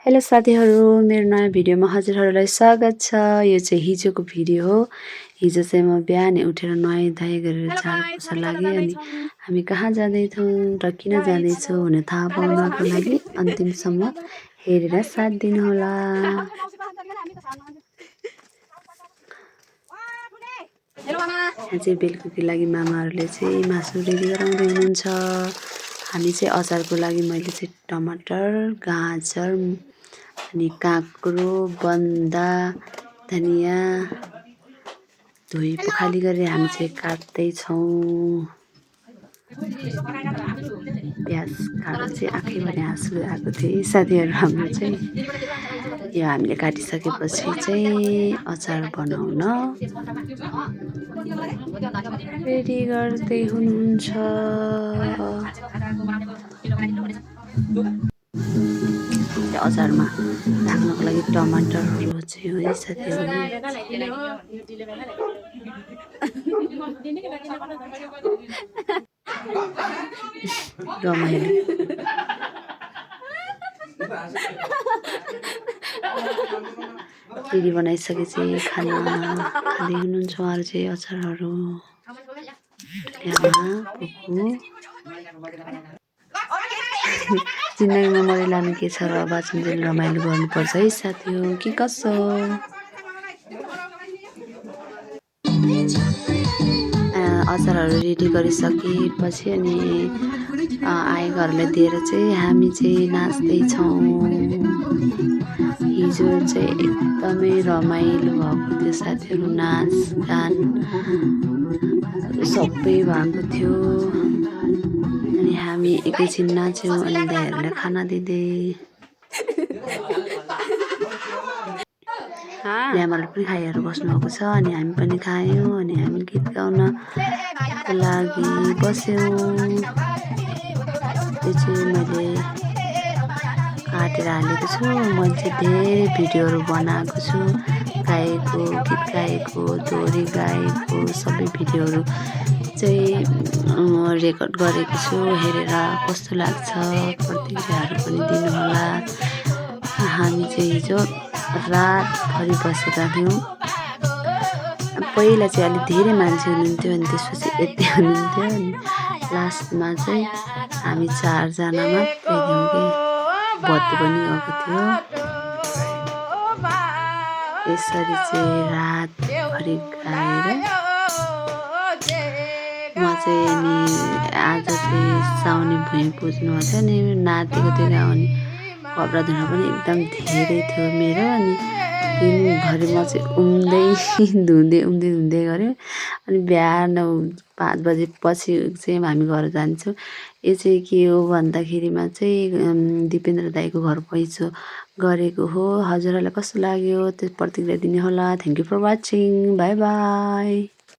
Hello साथीहरू, मेरो नयाँ भिडियोमा हजुरहरूलाई स्वागत छ। यो चाहिँ हिजोको भिडियो हो। हिजो चाहिँ म बिहानै उठेर नुहाइ धुवाइ गरेर झाडु पोछा लागेँ अनि हामी कहाँ जाँदैछौँ र किन जाँदैछौँ भनेर थाहा पाउनको लागि अन्तिमसम्म हेरेर साथ दिनुहोला। यहाँ चाहिँ बेलुकीको लागि मामाहरूले चाहिँ मासु रेडी गराउँदै हुनुहुन्छ। हामी चाहिँ अचारको लागि मैले चाहिँ टमाटर, गाजर अनि काँक्रो, बन्दा, धनिया धोई पखाली गरेर हामी चाहिँ काट्दैछौँ। प्याज काट्दा चाहिँ आँखैभरि आँसु आएको थियो साथीहरू। हाम्रो चाहिँ यो हामीले काटिसकेपछि चाहिँ अचार बनाउन रेडी गर्दै हुनुहुन्छ। अचारमा राख्नको लागि टमाटरहरू चाहिँ है साथीहरू। रमाइलो रेडी बनाइसकेपछि खाना खाँदै हुनुहुन्छ उहाँहरू चाहिँ अचारहरू। जिन्दगीमा मरि लानु के छ र बाँचुन्जेल रमाइलो गर्नुपर्छ है साथी हो कि कसो। अचारहरू रेडी गरिसकेपछि अनि आएकोहरूलाई दिएर चाहिँ हामी चाहिँ नाच्दैछौँ। हिजो चाहिँ एकदमै रमाइलो भएको थियो साथीहरू, नाच गान सबै भएको थियो। अनि हामी एकैछिन नाच्यौँ अनि दाइहरूलाई खाना दिँदै ल्यामाले पनि खाइहरू बस्नुभएको छ अनि हामी पनि खायौँ अनि हामी गीत गाउनको लागि बस्यौँ। यो चाहिँ मैले काटेर हालेको छु। मैले चाहिँ धेरै भिडियोहरू बनाएको छु, गाएको, गीत गाएको, दोहोरी गाएको सबै भिडियोहरू चाहिँ रेकर्ड गरेको छु। हेरेर कस्तो लाग्छ प्रतिक्रियाहरू पनि दिनुहोला। हामी चाहिँ हिजो रातभरि बसेका थियौँ। पहिला चाहिँ अलिक धेरै मान्छे हुनुहुन्थ्यो अनि त्यसपछि यति हुनुहुन्थ्यो अनि लास्टमा चाहिँ हामी 4 जना मात्रै थियौँ कि बत्ती पनि गएको थियो। यसरी चाहिँ रातभरि गाएर म चाहिँ अनि आज चाहिँ साउने भुइँ पुज्नु थियो नि नाचेको थियो गाउने कपडा धुन पनि एकदम धेरै थियो मेरो। अनि दिनभरि म चाहिँ उम्दै गऱ्यो। अनि बिहान 5 बजेपछि चाहिँ हामी घर जान्छौँ। यो चाहिँ के हो भन्दाखेरिमा चाहिँ दिपेन्द्र दाइको घर पैँचो गरेको हो। हजुरहरूलाई कस्तो लाग्यो त्यो प्रतिक्रिया दिनुहोला। Thank you for watching. Bye by.